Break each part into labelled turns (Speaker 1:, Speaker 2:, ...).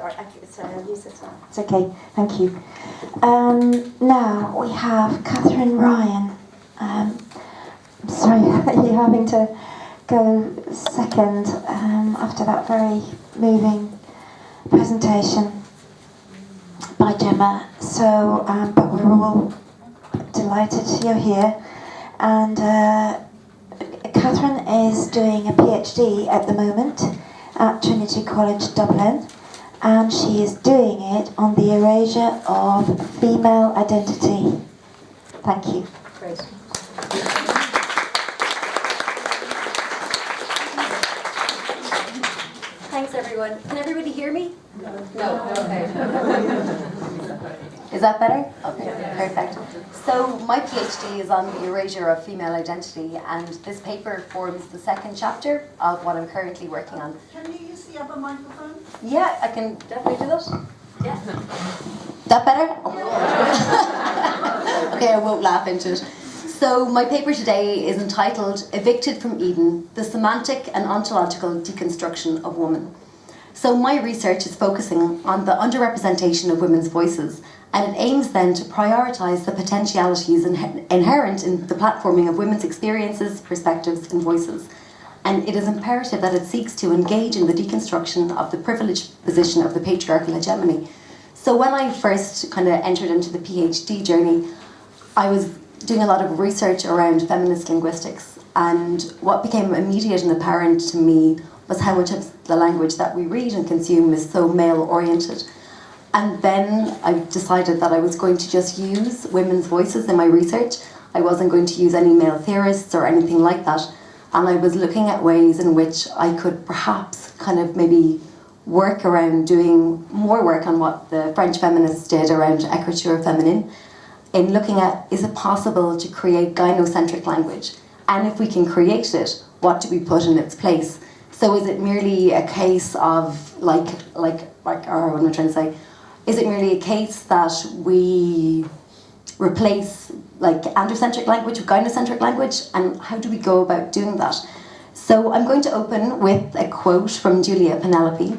Speaker 1: Sorry, I'll use this one. It's okay, thank you. Now we have Katherine Ryan. I'm sorry that you're having to go second after that very moving presentation by Gemma. So, but we're all delighted you're here. And Katherine is doing a PhD at the moment at Trinity College Dublin, and she is doing it on the erasure of female identity. Thank you.
Speaker 2: Great. Thanks, everyone. Can everybody hear me? No. Okay. Is that better? Okay, perfect. So my PhD is on the erasure of female identity, and this paper forms the second chapter of what I'm currently working on.
Speaker 3: Can you use the other microphone?
Speaker 2: Yeah, I can definitely do that. Yeah. That better? Okay, I won't laugh into it. So my paper today is entitled Evicted from Eden, the Semantic and Ontological Deconstruction of Woman. So my research is focusing on the underrepresentation of women's voices, and it aims then to prioritise the potentialities inherent in the platforming of women's experiences, perspectives and voices. And it is imperative that it seeks to engage in the deconstruction of the privileged position of the patriarchal hegemony. So when I first kind of entered into the PhD journey, I was doing a lot of research around feminist linguistics, and what became immediate and apparent to me was how much of the language that we read and consume is so male-oriented. And then I decided that I was going to just use women's voices in my research. I wasn't going to use any male theorists or anything like that. And I was looking at ways in which I could perhaps kind of maybe work around doing more work on what the French feminists did around écriture féminine, in looking at, is it possible to create gynocentric language? And if we can create it, what do we put in its place? So is it merely a case of, or what am I trying to say? Is it merely a case that we replace like androcentric language with gynocentric language? And how do we go about doing that? So I'm going to open with a quote from Julia Penelope.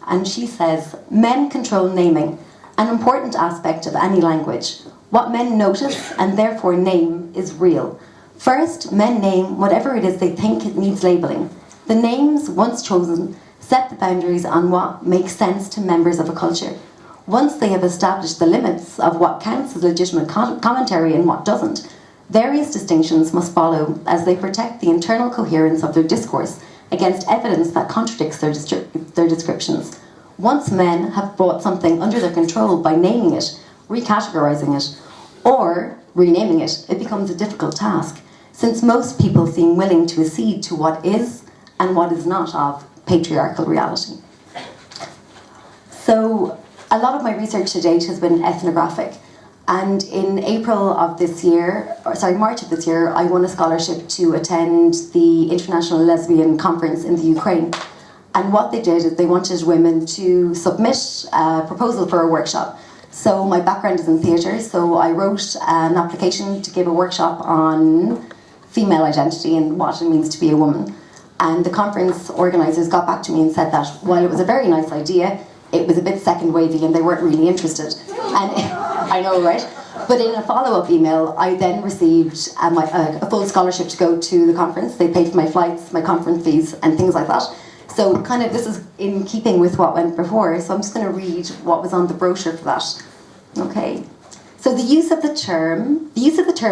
Speaker 2: And she says, "Men control naming, an important aspect of any language. What men notice and therefore name is real. First, men name whatever it is they think it needs labelling. The names, once chosen, set the boundaries on what makes sense to members of a culture. Once they have established the limits of what counts as legitimate commentary and what doesn't, various distinctions must follow as they protect the internal coherence of their discourse against evidence that contradicts their descriptions. Once men have brought something under their control by naming it, recategorizing it, or renaming it, it becomes a difficult task, since most people seem willing to accede to what is and what is not of patriarchal reality." So a lot of my research to date has been ethnographic, and in March of this year, I won a scholarship to attend the International Lesbian Conference in the Ukraine. And what they did is they wanted women to submit a proposal for a workshop. So my background is in theatre, so I wrote an application to give a workshop on female identity and what it means to be a woman. And the conference organisers got back to me and said that while it was a very nice idea, it was a bit second wavy and they weren't really interested. And I know, right? But in a follow-up email, I then received a full scholarship to go to the conference. They paid for my flights, my conference fees, and things like that. So kind of this is in keeping with what went before. So I'm just going to read what was on the brochure for that. Okay. So the use of the term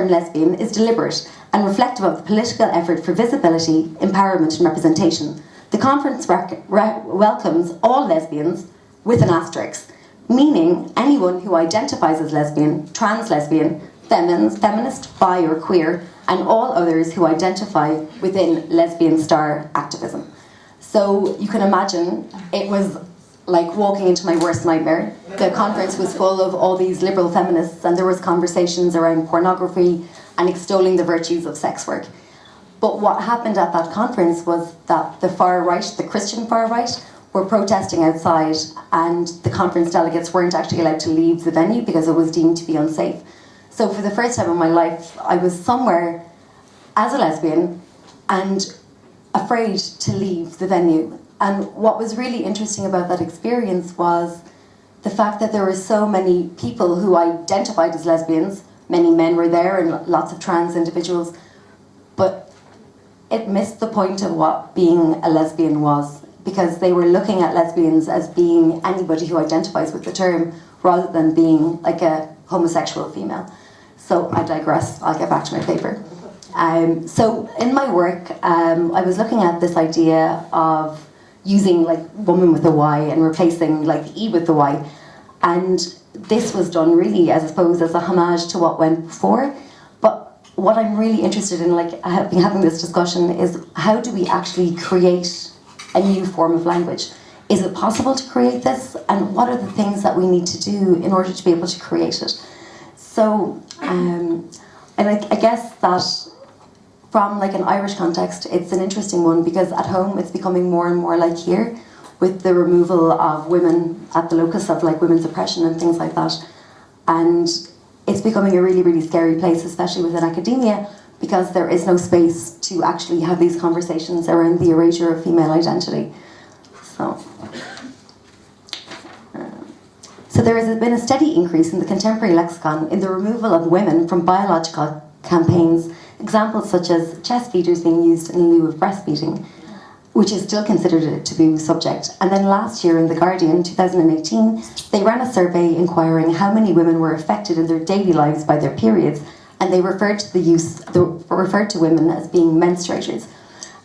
Speaker 2: lesbian is deliberate and reflective of the political effort for visibility, empowerment and representation. The conference welcomes all lesbians with an asterisk, meaning anyone who identifies as lesbian, trans lesbian, feminist, bi or queer, and all others who identify within lesbian star activism. So you can imagine it was like walking into my worst nightmare. The conference was full of all these liberal feminists, and there was conversations around pornography and extolling the virtues of sex work. But what happened at that conference was that the far right, the Christian far right, were protesting outside, and the conference delegates weren't actually allowed to leave the venue because it was deemed to be unsafe. So for the first time in my life, I was somewhere as a lesbian, and afraid to leave the venue. And what was really interesting about that experience was the fact that there were so many people who identified as lesbians. Many men were there and lots of trans individuals, but it missed the point of what being a lesbian was, because they were looking at lesbians as being anybody who identifies with the term rather than being like a homosexual female. So I digress, I'll get back to my paper. So in my work, I was looking at this idea of using like woman with a Y and replacing like the E with the Y. And this was done really, as I suppose, as a homage to what went before. But what I'm really interested in, like having this discussion, is how do we actually create a new form of language? Is it possible to create this? And what are the things that we need to do in order to be able to create it? So, and I guess that from like an Irish context, it's an interesting one, because at home it's becoming more and more like here, with the removal of women at the locus of like women's oppression and things like that. And it's becoming a really, really scary place, especially within academia, because there is no space to actually have these conversations around the erasure of female identity. So there has been a steady increase in the contemporary lexicon in the removal of women from biological campaigns, examples such as chest feeders being used in lieu of breastfeeding, which is still considered a taboo subject. And then last year in The Guardian, 2018, they ran a survey inquiring how many women were affected in their daily lives by their periods, and they referred to women as being menstruators.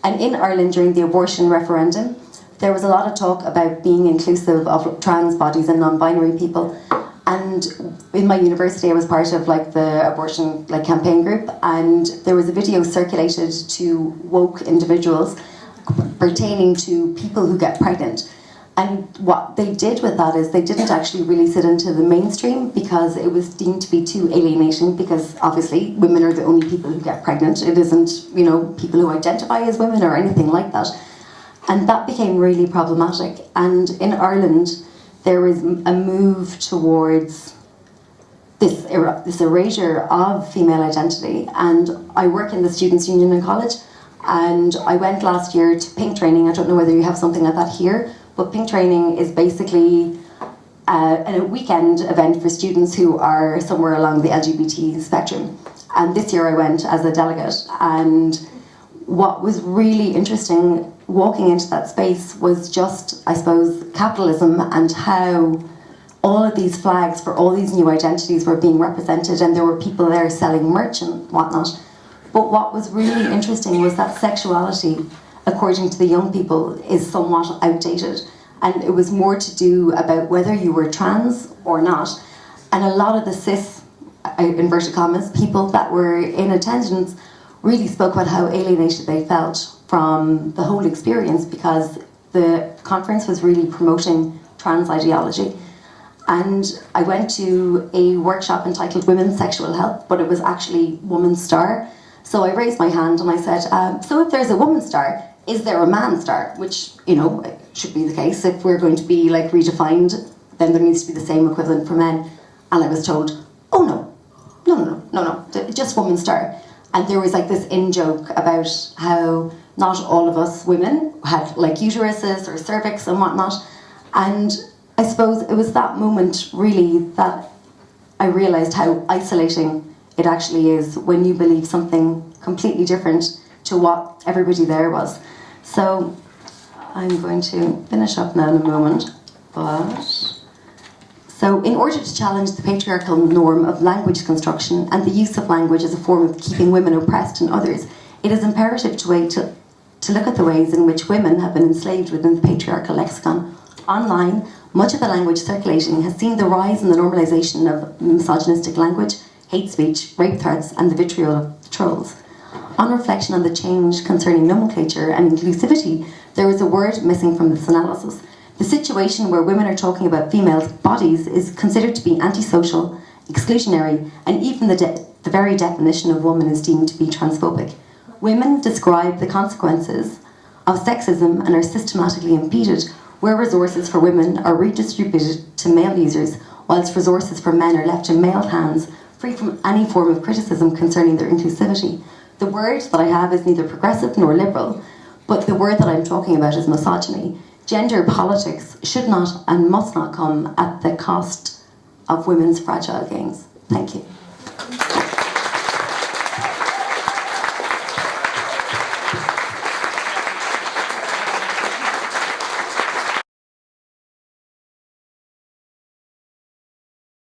Speaker 2: And in Ireland during the abortion referendum, there was a lot of talk about being inclusive of trans bodies and non-binary people. And in my university, I was part of like the abortion like campaign group, and there was a video circulated to woke individuals pertaining to people who get pregnant. And what they did with that is they didn't actually release it into the mainstream, because it was deemed to be too alienating, because obviously women are the only people who get pregnant. It isn't, you know, people who identify as women or anything like that. And that became really problematic. And in Ireland, there is a move towards this erasure of female identity. And I work in the Students' Union in college, and I went last year to Pink Training. I don't know whether you have something like that here, but Pink Training is basically a weekend event for students who are somewhere along the LGBT spectrum. And this year I went as a delegate, and what was really interesting walking into that space was just, I suppose, capitalism and how all of these flags for all these new identities were being represented, and there were people there selling merch and whatnot. But what was really interesting was that sexuality, according to the young people, is somewhat outdated. And it was more to do about whether you were trans or not. And a lot of the cis, inverted commas, people that were in attendance really spoke about how alienated they felt from the whole experience, because the conference was really promoting trans ideology. And I went to a workshop entitled Women's Sexual Health, but it was actually Woman Star. So I raised my hand and I said, so if there's a woman star, is there a man star? Which, you know, should be the case. If we're going to be like redefined, then there needs to be the same equivalent for men. And I was told, oh no, just woman star. And there was like this in-joke about how not all of us women had like uteruses or cervix and whatnot. And I suppose it was that moment really that I realised how isolating it actually is when you believe something completely different to what everybody there was. So I'm going to finish up now in a moment. So in order to challenge the patriarchal norm of language construction and the use of language as a form of keeping women oppressed and others, it is imperative to look at the ways in which women have been enslaved within the patriarchal lexicon. Online, much of the language circulating has seen the rise in the normalisation of misogynistic language, hate speech, rape threats, and the vitriol of the trolls. On reflection on the change concerning nomenclature and inclusivity, there is a word missing from this analysis. The situation where women are talking about females' bodies is considered to be antisocial, exclusionary, and even the very definition of woman is deemed to be transphobic. Women describe the consequences of sexism and are systematically impeded, where resources for women are redistributed to male users, whilst resources for men are left in male hands, free from any form of criticism concerning their inclusivity. The word that I have is neither progressive nor liberal, but the word that I'm talking about is misogyny. Gender politics should not and must not come at the cost of women's fragile gains. Thank you.